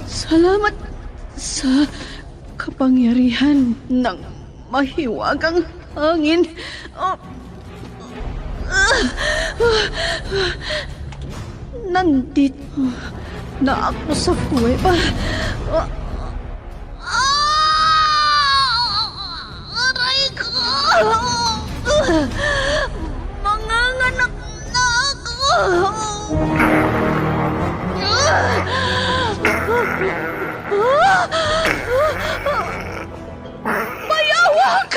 Salamat sa kapangyarihan ng mahiwagang hangin. Nandito na ako sa kuweba. Aray ko! Manganganak na ako! Bayawak!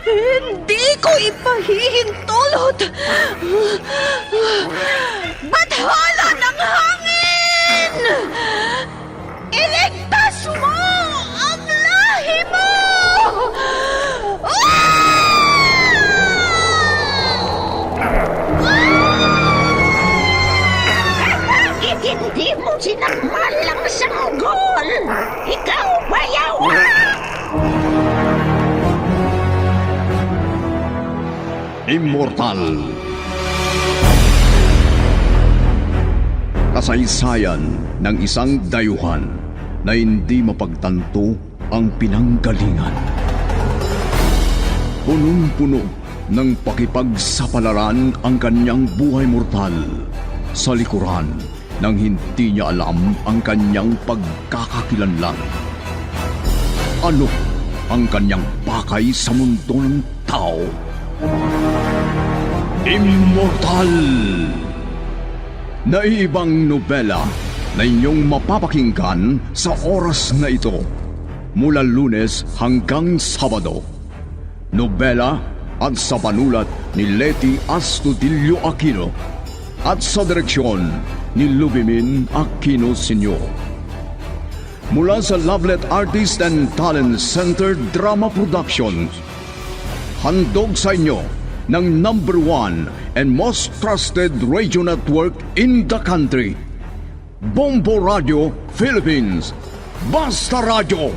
Hindi ko ipahihintulot. Bathala ng hangin! Iligtas mo ang lahi mo! Bakit hindi mo sinakmal ang sanggol? Ikaw, bayawak! Immortal. Kasaysayan ng isang dayuhan na hindi mapagtanto ang pinanggalingan. Punong-puno ng pakipagsapalaran ang kanyang buhay mortal sa likuran nang hindi niya alam ang kanyang pagkakakilanlan. Ano ang kanyang pakay sa mundo ng tao? Immortal! Naiibang nobela na inyong mapapakinggan sa oras na ito mula Lunes hanggang Sabado. Nobela at sa panulat ni Leti Astudillo Aquino at sa direksyon ni Lubimin Aquino Sr. Mula sa Lovelet Artist and Talent Center Drama Productions, handog sa inyo ng #1 and most trusted radio network in the country, Bombo Radio Philippines. Basta Radio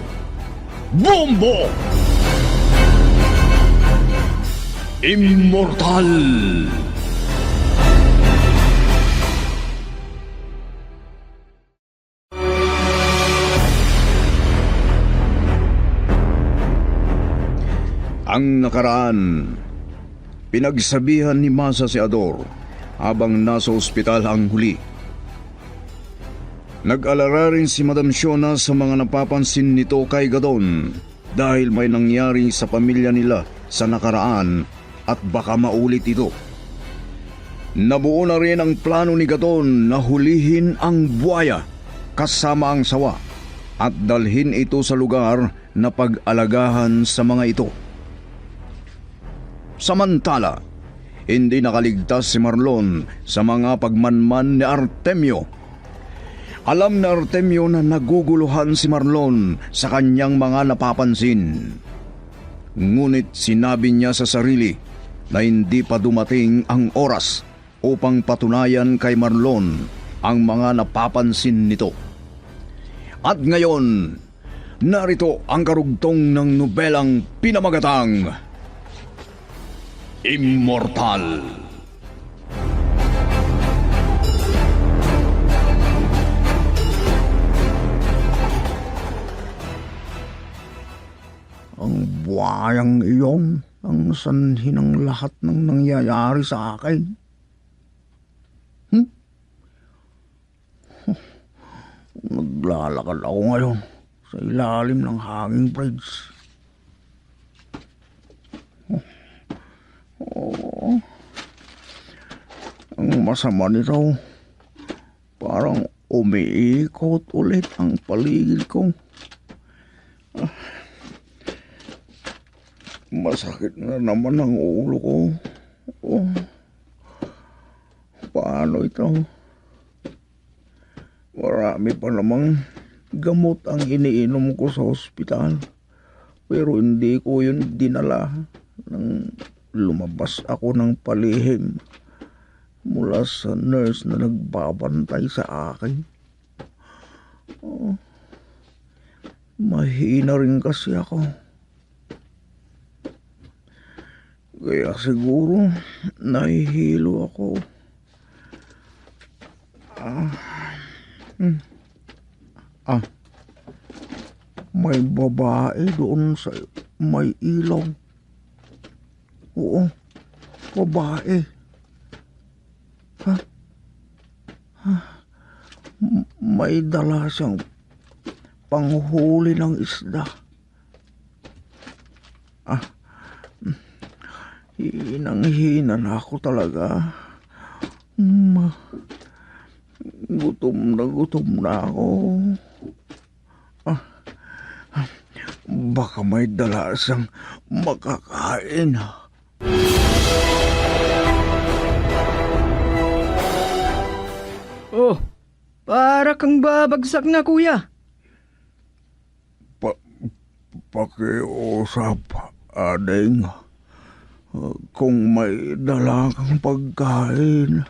Bombo! Immortal! Ang nakaraan, pinagsabihan ni Masa si Ador habang nasa ospital ang huli. Nag-alala rin si Madam Shona sa mga napapansin nito kay Gadon dahil may nangyari sa pamilya nila sa nakaraan at baka maulit ito. Nabuo na rin ang plano ni Gadon na hulihin ang buwaya kasama ang sawa at dalhin ito sa lugar na pag-alagahan sa mga ito. Samantala, hindi nakaligtas si Marlon sa mga pagmanman ni Artemio. Alam na Artemio na naguguluhan si Marlon sa kanyang mga napapansin. Ngunit sinabi niya sa sarili na hindi pa dumating ang oras upang patunayan kay Marlon ang mga napapansin nito. At ngayon, narito ang karugtong ng nobelang pinamagatang Immortal. Ang buhayang iyon ang sanhi ng lahat ng nangyayari sa akin. Naglalakad ako ngayon sa ilalim ng hanging bridge. Ang masama nito, parang umiikot ulit ang paligid ko. Masakit na naman ang ulo ko. Paano ito? Marami pa namang gamot ang iniinom ko sa ospital. Pero hindi ko yun dinala nang lumabas ako ng palihim mula sa nurse na nagbabantay sa akin. Mahina rin kasi ako. Kaya siguro nahihilo ako. May babae doon sa may ilaw. Oo, babae. May dala siyang panghuli ng isda. Hinang-hina na ako talaga. Gutom na ako. Baka may dala siyang makakain. Oh, para kang babagsak na, kuya. Pakiusap, ading. Kung may dala kang pagkain,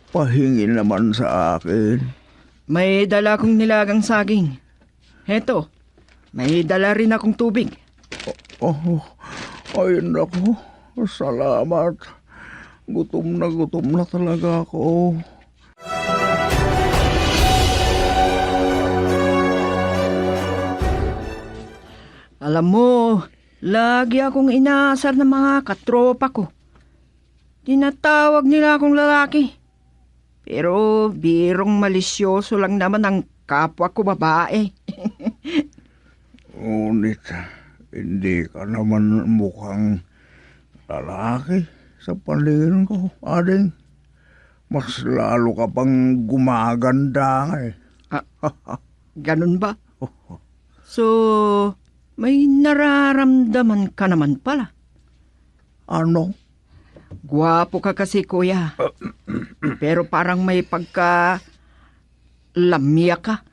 pahingin naman sa akin. May dala kong nilagang saging. Heto, may dala rin akong tubig. Ay naku, salamat. Gutom na talaga ako. Alam mo, lagi akong inaasar ng mga katropa ko. Tinatawag nila akong lalaki. Pero birong malisyoso lang naman ang kapwa ko babae. Ngunit, hindi ka naman mukhang lalaki sa paningin ko, ading. Mas lalo ka pang gumaganda nga eh. Ganun ba? So, may nararamdaman ka naman pala. Ano? Gwapo ka kasi, kuya. Pero parang may lamya ka.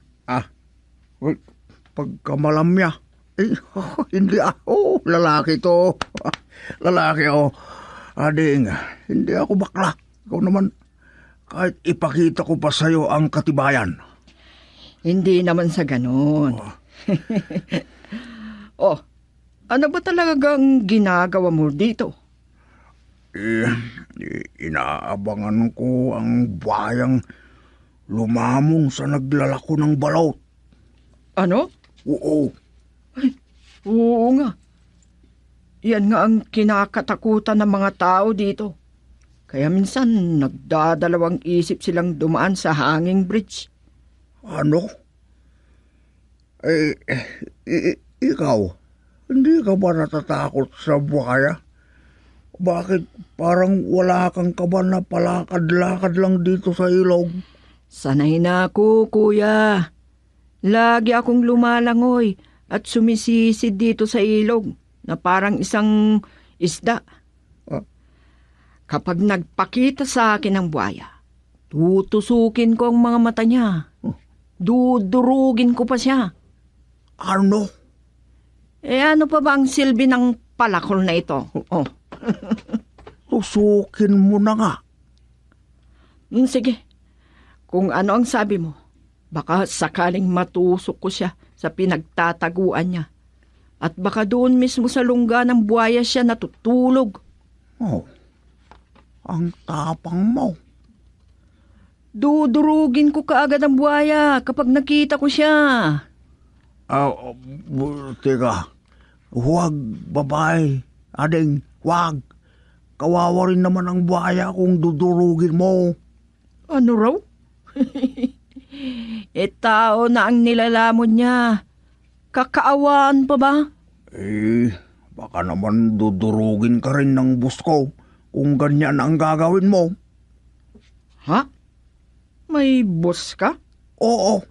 Pagkamalamya. Hindi ako. Lalaki to. Lalaki ako. Ading, hindi ako bakla. Ikaw naman, kahit ipakita ko pa sa'yo ang katibayan. Hindi naman sa ganun. Oh, ano ba talagang ginagawa mo dito? Inaabangan ko ang bayang lumamong sa naglalako ng balot. Ano? Oo. Oo nga. Yan nga ang kinakatakutan ng mga tao dito. Kaya minsan nagdadalawang isip silang dumaan sa hanging bridge. Ano? Ikaw, hindi ka ba natatakot sa buhaya? Bakit parang wala kang kaba na palakad-lakad lang dito sa ilog? Sanay na ako, kuya. Lagi akong lumalangoy at sumisisid dito sa ilog na parang isang isda. Kapag nagpakita sa akin ng buhaya, tutusukin ko ang mga mata niya. Dudurugin ko pa siya. Ano? Ano pa ba ang silbi ng palakol na ito? Tusukin mo na nga. Sige. Kung ano ang sabi mo, baka sakaling matusok ko siya sa pinagtataguan niya. At baka doon mismo sa lungga ng buhaya siya natutulog. Ang tapang mo. Dudurugin ko kaagad ang buhaya kapag nakita ko siya. Teka, huwag, babae. Ading, huwag. Kawawa rin naman ang buhaya kung dudurugin mo. Ano raw? Tao na ang nilalamon niya. Kakaawaan pa ba? Baka naman dudurugin ka rin ng bus ko kung ganyan ang gagawin mo. Ha? May boss ka? Oo.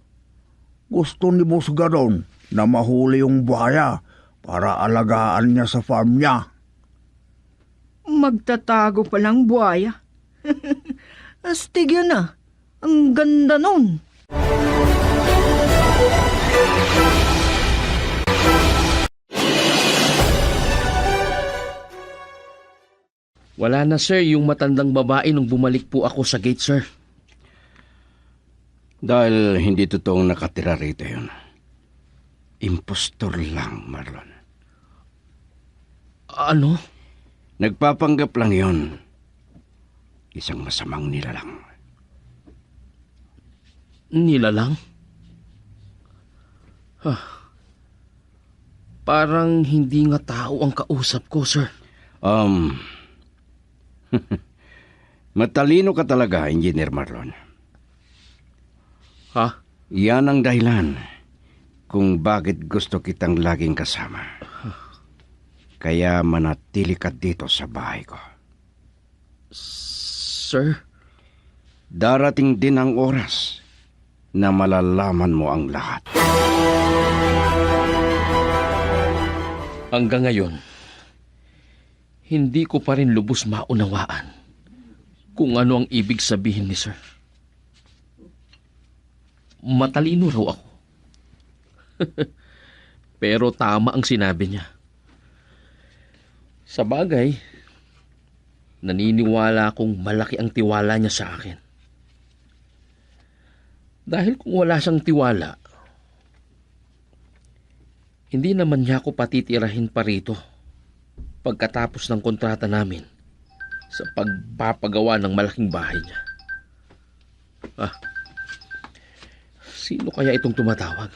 Gusto ni Boss Gadon na mahuli yung buhaya para alagaan niya sa farm niya. Magtatago pa lang buhaya. Astig yun ah. Ang ganda nun. Wala na, sir, yung matandang babae nung bumalik po ako sa gate, sir. Dahil hindi totoong nakatira rito yun. Impostor lang, Marlon. Ano? Nagpapanggap lang yun. Isang masamang nilalang. Nilalang? Parang hindi nga tao ang kausap ko, sir. Matalino ka talaga, Engineer Marlon. Ha? Yan ang dahilan kung bakit gusto kitang laging kasama. Kaya manatili ka dito sa bahay ko. Sir? Darating din ang oras na malalaman mo ang lahat. Hanggang ngayon, hindi ko pa rin lubos maunawaan kung ano ang ibig sabihin ni Sir. Matalino raw ako. Pero tama ang sinabi niya. Sa bagay, naniniwala akong malaki ang tiwala niya sa akin. Dahil kung wala siyang tiwala, hindi naman niya ako patitirahin pa rito pagkatapos ng kontrata namin sa pagpapagawa ng malaking bahay niya. Sino kaya itong tumatawag?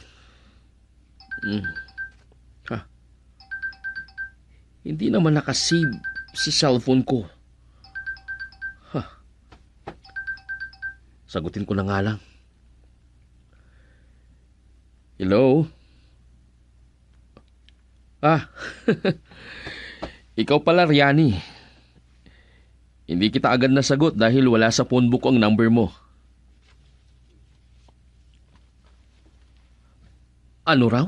Hindi naman nakasave sa cellphone ko. Sagutin ko na nga lang. Hello? Ikaw pala, Riani. Hindi kita agad nasagot dahil wala sa phone book ang number mo. Ano raw?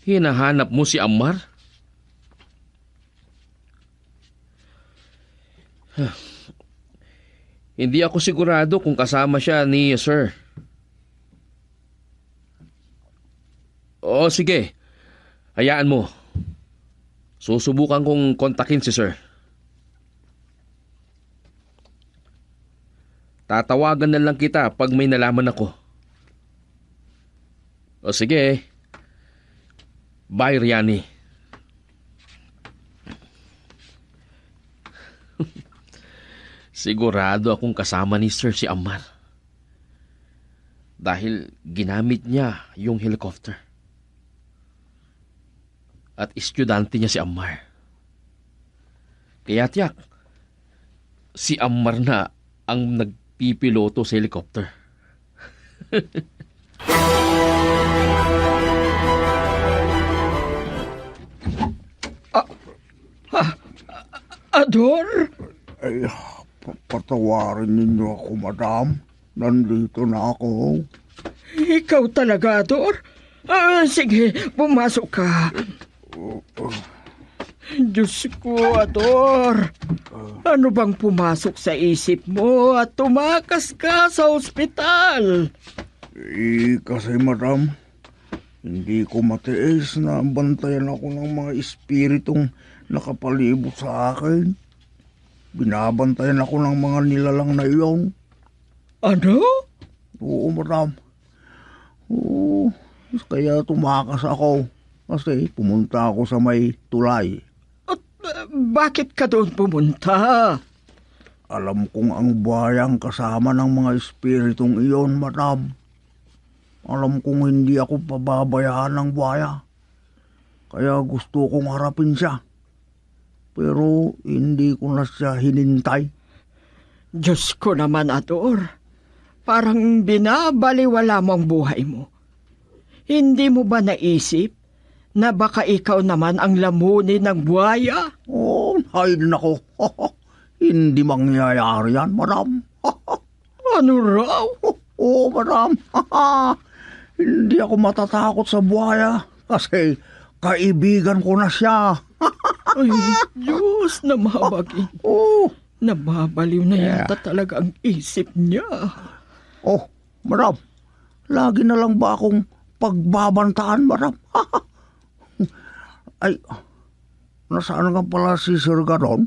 Hinahanap mo si Ammar? Hindi ako sigurado kung kasama siya ni Sir. O sige, hayaan mo. Susubukan kong kontakin si Sir. Tatawagan na lang kita pag may nalaman ako. O sige. Bye, Riani. Sigurado akong kasama ni Sir si Ammar. Dahil ginamit niya yung helicopter. At estudyante niya si Ammar. Kaya tiyak, si Ammar na ang nagpipiloto sa helicopter. Ador? Ay, patawarin ninyo ako, madam. Nandito na ako. Ikaw talaga, Ador? Sige, pumasok ka. Diyos ko, Ador. Ano bang pumasok sa isip mo at tumakas ka sa ospital? Kasi, madam, hindi ko matiis na bantayan ako ng mga espiritong nakapalibot sa akin. Binabantayan ako ng mga nilalang na iyon. Ano? Oo, madam. Oo, kaya tumakas ako. Kasi pumunta ako sa may tulay. At bakit ka doon pumunta? Alam kong ang buhayang kasama ng mga espiritong iyon, madam. Alam kong hindi ako pababayaan ng buhaya. Kaya gusto kong harapin siya. Pero hindi ko na siya hinintay. Diyos ko naman, Ador. Parang binabaliwala mo ang buhay mo. Hindi mo ba naisip na baka ikaw naman ang lamunin ng buhaya? Oh, ay nako. Hindi mangyayari yan, madam. Ano raw? Oo, madam. Hindi ako matatakot sa buhaya kasi kaibigan ko na siya. Ay, Diyos na mabagin. Oh, Nababaliw na yata talaga ang isip niya. oh, madam. Lagi na lang ba akong pagbabantaan, madam? Ay, nasaan nga pala si Sir Gadon?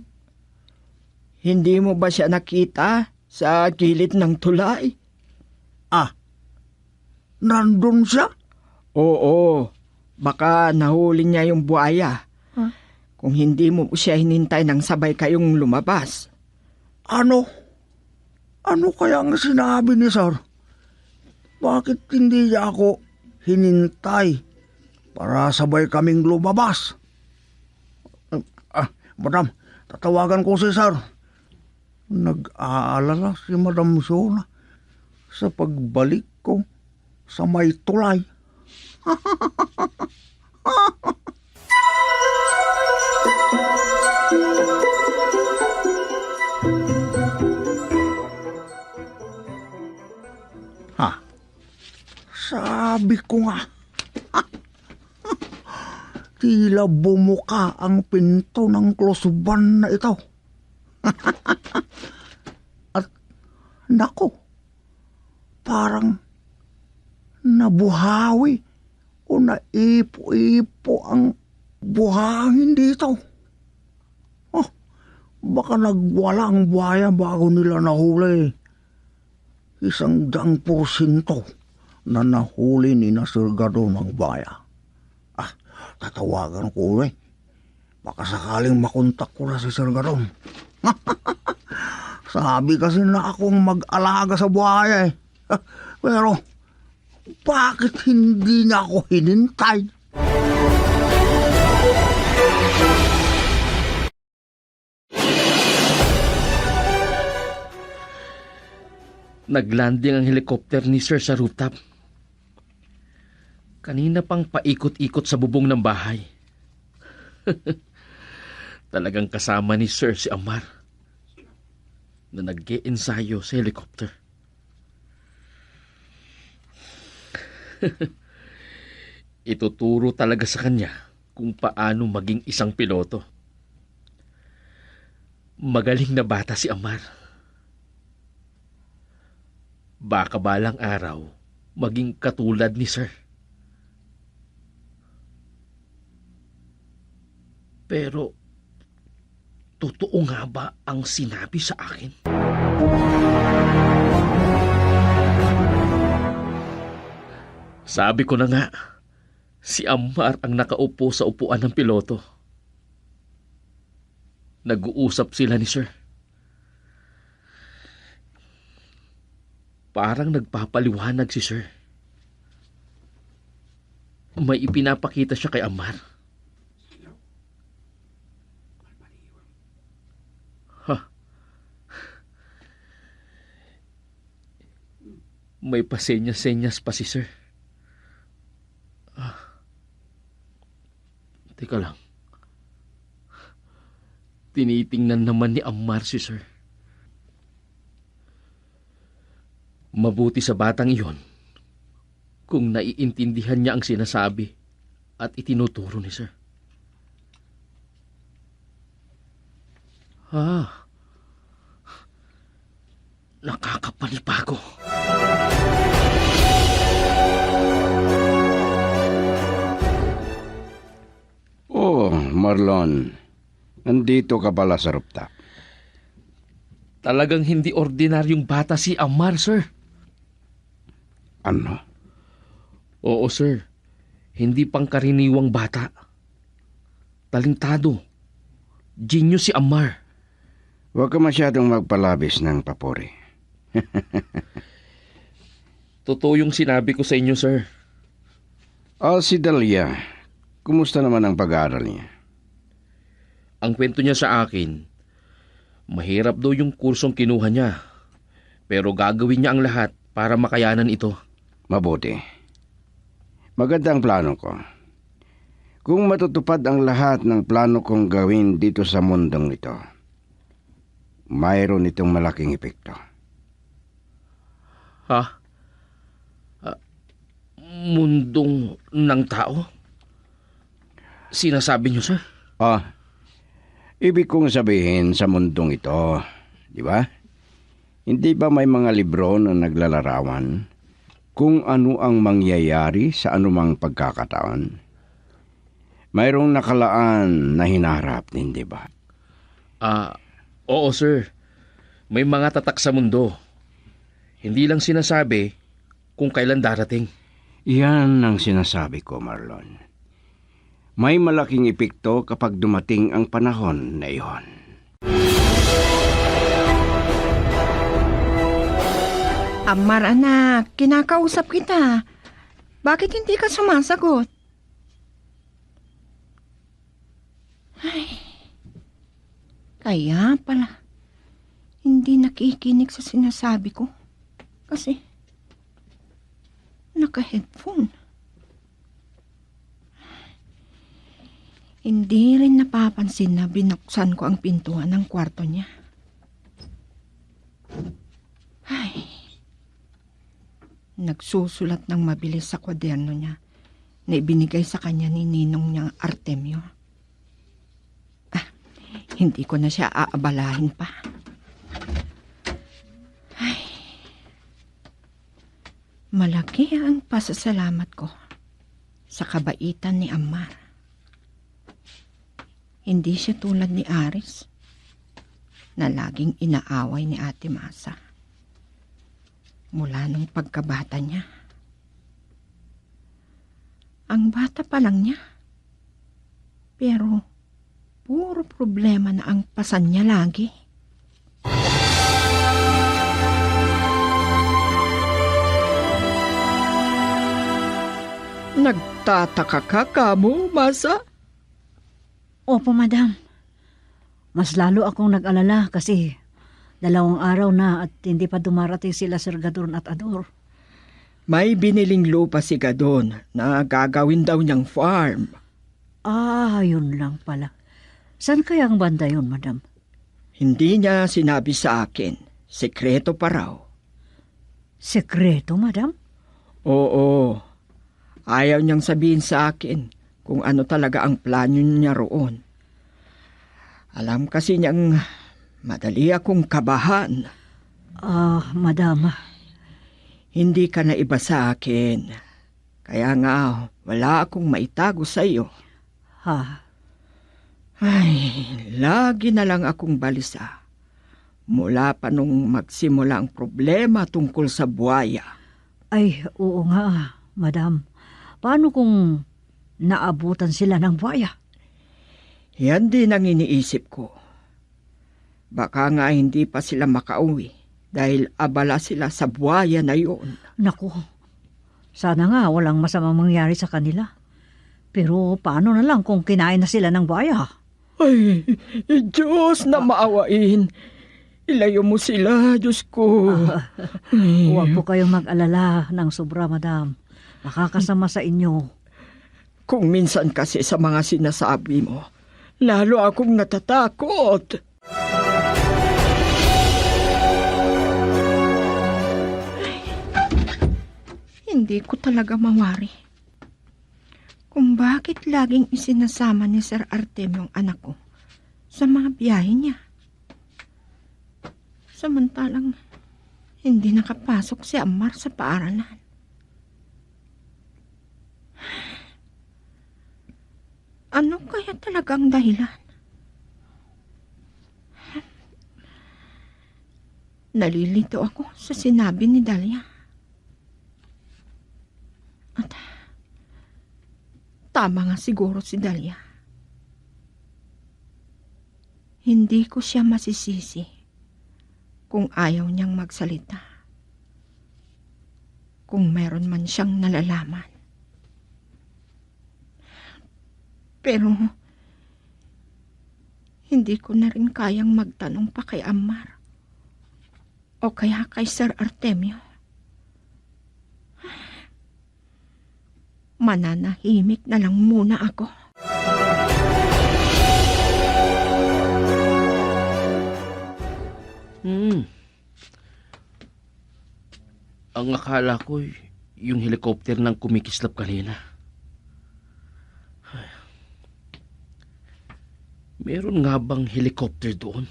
Hindi mo ba siya nakita sa gilid ng tulay? Ah, nandun siya? Oo, baka nahuli niya yung buhaya. Kung hindi mo siya hinintay nang sabay kayong lumabas. Ano? Ano kaya ang sinabi ni Sir? Bakit hindi niya ako hinintay para sabay kaming lumabas? Madam, tatawagan ko si Sir. Nag-aalala si Madam Sona sa pagbalik ko sa may tulay. Sabi ko nga, tila bumuka ang pinto ng klosuban na ito. At nako, parang nabuhawi o naipo-ipo ang buhangin dito. Oh, baka nagwala ang buhaya bago nila nahuli. 100% na nahuli ni Sir Gadon ng baya. Tatawagan ko baka sakaling makontak ko na si Sir Gadon. Sabi kasi na akong mag-alaga sa buhaya Pero, bakit hindi niya ako hinintay? Naglanding ang helicopter ni Sir sa rooftop. Kanina pang paikot-ikot sa bubong ng bahay. Talagang kasama ni Sir si Amar na nag-i-ensayo sa helicopter. Ituturo talaga sa kanya kung paano maging isang piloto. Magaling na bata si Amar. Baka balang araw maging katulad ni Sir. Pero, totoo nga ba ang sinabi sa akin? Sabi ko na nga, si Amar ang nakaupo sa upuan ng piloto. Nag-uusap sila ni Sir. Parang nagpapaliwanag si Sir. May ipinapakita siya kay Amar. May pasenyas-senyas pa si Sir. Teka lang. Tinitingnan naman ni Amar si Sir. Mabuti sa batang iyon kung naiintindihan niya ang sinasabi at itinuturo ni Sir. Nakakapanibago. Oh, Marlon. Nandito ka pala sa rooftop. Talagang hindi ordinaryong bata si Amar, Sir. Ano? Oo, Sir. Hindi pangkaraniwang bata. Talentado. Genius si Amar. Huwag ka masyadong magpalabis ng papuri. Totoo yung sinabi ko sa inyo, Sir. Si Dahlia, kumusta naman ang pag-aaral niya? Ang kwento niya sa akin, mahirap daw yung kursong kinuha niya. Pero gagawin niya ang lahat para makayanan ito. Mabuti. Maganda ang plano ko. Kung matutupad ang lahat ng plano kong gawin dito sa mundong ito, mayroon itong malaking epekto. Mundong ng tao? Sinasabi niyo, Sir? Ibig kong sabihin sa mundong ito, di ba? Hindi ba may mga libro na naglalarawan kung ano ang mangyayari sa anumang pagkakataon? Mayroong nakalaan na hinaharap, hindi ba? Oo sir. May mga tatak sa mundo. Hindi lang sinasabi kung kailan darating. Iyan ang sinasabi ko, Marlon. May malaking epekto kapag dumating ang panahon na iyon. Amar anak, kinakausap kita. Bakit hindi ka sumasagot? Ay, kaya pala, hindi nakikinig sa sinasabi ko. Kasi, naka-headphone. Hindi rin napapansin na binuksan ko ang pintuan ng kwarto niya. Ay, nagsusulat ng mabilis sa kwaderno niya na ibinigay sa kanya ni ninong niyang Artemio. Hindi ko na siya aabalahin pa. Ay, malaki ang pasasalamat ko sa kabaitan ni Amar. Hindi siya tulad ni Aris na laging inaaway ni Ate Masa mula nung pagkabata niya. Ang bata pa lang niya, pero puro problema na ang pasan niya lagi. Nagtataka ka kamo, Masa? Opo, madam. Mas lalo akong nag-alala kasi 2 araw na at hindi pa dumarating sila Sir Gadon at Ador. May biniling lupa si Gadon na gagawin daw niyang farm. Yun lang pala. Saan kaya ang banda yun, madam? Hindi niya sinabi sa akin. Sekreto pa raw. Sekreto, madam? Oo. Ayaw niyang sabihin sa akin kung ano talaga ang plano niya roon. Alam kasi niyang madali akong kabahan. Madam. Hindi ka na iba sa akin. Kaya nga, wala akong maitago sa iyo. Ay, lagi na lang akong balisa. Mula pa nung magsimula ang problema tungkol sa buhaya. Ay, oo nga, madam. Paano kung naabutan sila ng buhaya? Yan din ang iniisip ko. Baka nga hindi pa sila makauwi dahil abala sila sa buhaya na yun. Naku, sana nga walang masamang mangyari sa kanila. Pero paano na lang kung kinain na sila ng buhaya? Ay, Diyos na maawain. Ilayo mo sila, Diyos ko. Huwag po kayong mag-alala ng sobra, madam. Nakakasama sa inyo. Kung minsan kasi sa mga sinasabi mo, lalo akong natatakot. Ay, hindi ko talaga mawari kung bakit laging isinasama ni Sir Artemio ang anak ko sa mga biyahe niya. Samantalang hindi nakapasok si Amar sa paaralan. Ano kaya talagang dahilan? Nalilito ako sa sinabi ni Dalia. At tama nga siguro si Dalia. Hindi ko siya masisisi kung ayaw niyang magsalita. Kung meron man siyang nalalaman. Pero hindi ko na rin kayang magtanong pa kay Amar o kaya kay Sir Artemio. Mananahimik na lang muna ako. Ang akala ko yung helicopter ng kumikislap kanina. Meron nga bang helicopter doon?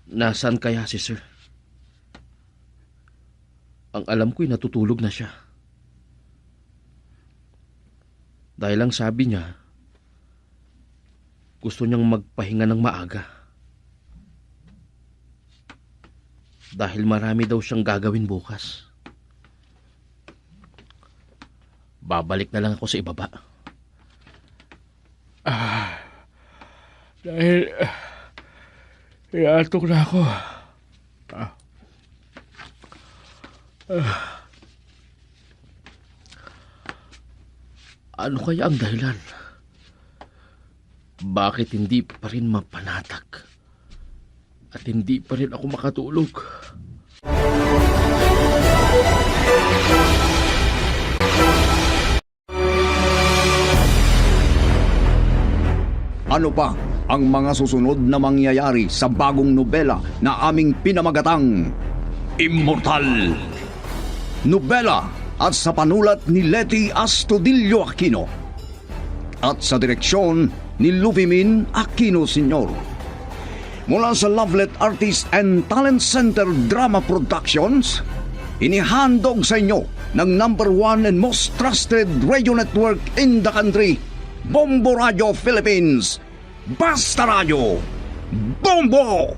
Nasaan kaya si Sir? Ang alam ko'y natutulog na siya. Dahil lang sabi niya, gusto niyang magpahinga ng maaga. Dahil marami daw siyang gagawin bukas. Babalik na lang ako sa ibaba. Dahil iatok na ako. Ano kaya ang dahilan? Bakit hindi pa rin mapanatag? At hindi pa rin ako makatulog? Ano pa ang mga susunod na mangyayari sa bagong nobela na aming pinamagatang Immortal? Nobela at sa panulat ni Leti Astudillo Aquino at sa direksyon ni Luvimin Aquino Sr. Mula sa Lovelet Artist and Talent Center Drama Productions, inihandog sa inyo ng #1 and most trusted radio network in the country, Bombo Radio Philippines. Basta Radio Bombo!